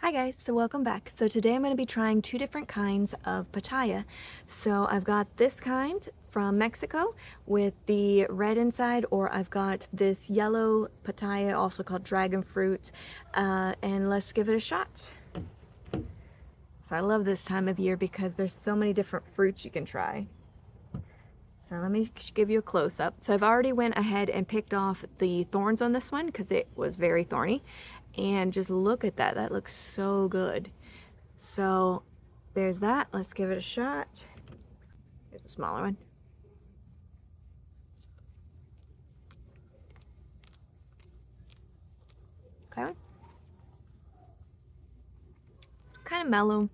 Hi guys, so welcome back. So today I'm going to be trying two different kinds of pitaya. So I've got this kind from Mexico with the red inside, or I've got this yellow pitaya, also called dragon fruit, and let's give it a shot. So I love this time of year because there's so many different fruits you can try. So let me give you a close-up. So I've already went ahead and picked off the thorns on this one because it was very thorny. And just look at that. That looks so good. So there's that. Let's give it a shot. Here's a smaller one. Okay. Kind of mellow.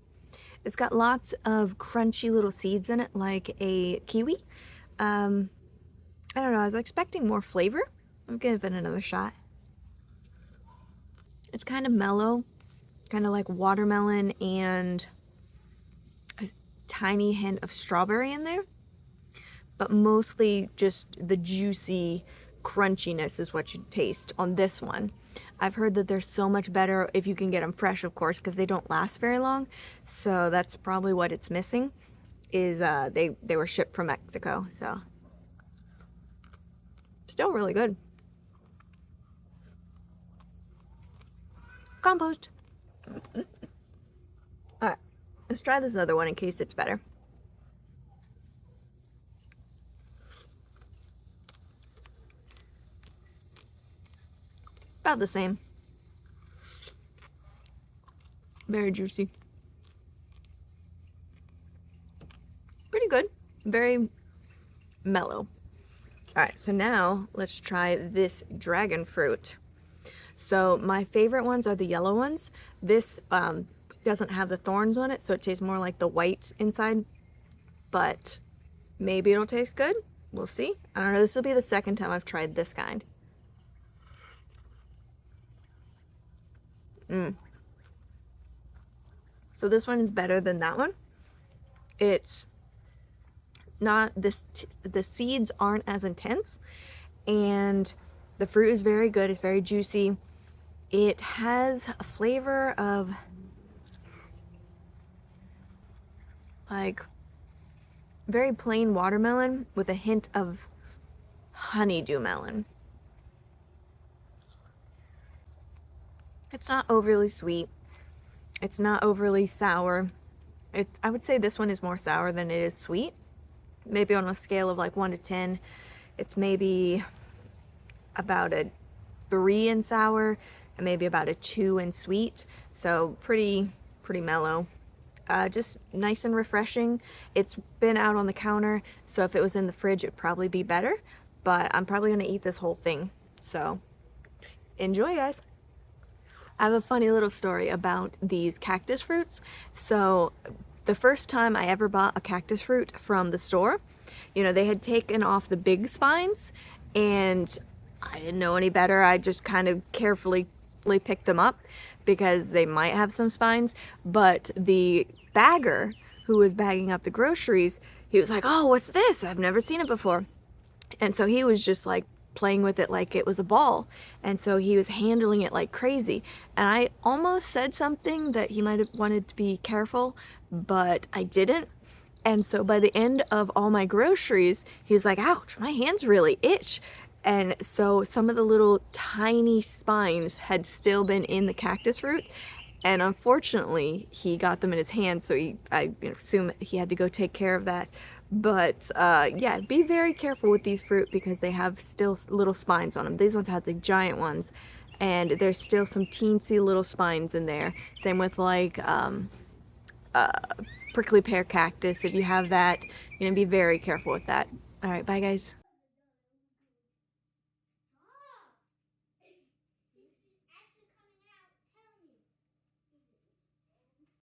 It's got lots of crunchy little seeds in it, like a kiwi. I don't know. I was expecting more flavor. I'm giving it another shot. It's kind of mellow, kind of like watermelon and a tiny hint of strawberry in there, but mostly just the juicy crunchiness is what you taste on this one. I've heard that they're so much better if you can get them fresh, of course, because they don't last very long. So that's probably what it's missing, is they were shipped from Mexico. So still really good. Compost. Alright, let's try this other one in case it's better. About the same. Very juicy. Pretty good. Very mellow. Alright, so now let's try this dragon fruit. So my favorite ones are the yellow ones. This doesn't have the thorns on it, so it tastes more like the white inside. But maybe it'll taste good. We'll see. I don't know. This will be the second time I've tried this kind. So this one is better than that one. It's not the seeds aren't as intense, and the fruit is very good. It's very juicy. It has a flavor of like very plain watermelon with a hint of honeydew melon. It's not overly sweet. It's not overly sour. I would say this one is more sour than it is sweet. Maybe on a scale of like 1 to 10, it's maybe about a 3 in sour and maybe about a 2 in sweet. So pretty mellow. Just nice and refreshing. It's been out on the counter, so if it was in the fridge, it'd probably be better. But I'm probably gonna eat this whole thing. So enjoy, guys. I have a funny little story about these cactus fruits. So the first time I ever bought a cactus fruit from the store, you know, they had taken off the big spines, and I didn't know any better. I just kind of carefully picked them up because they might have some spines. But the bagger who was bagging up the groceries, he was like, "Oh, what's this? I've never seen it before." And so he was just like playing with it like it was a ball, and so he was handling it like crazy, and I almost said something that he might have wanted to be careful, but I didn't. And so by the end of all my groceries, he was like, "Ouch, my hands really itch." And so some of the little tiny spines had still been in the cactus fruit, and unfortunately he got them in his hands, so I assume he had to go take care of that. But yeah, be very careful with these fruit because they have still little spines on them. These ones have the giant ones, and there's still some teensy little spines in there. Same with like prickly pear cactus. If you have that, be very careful with that. All right, bye guys.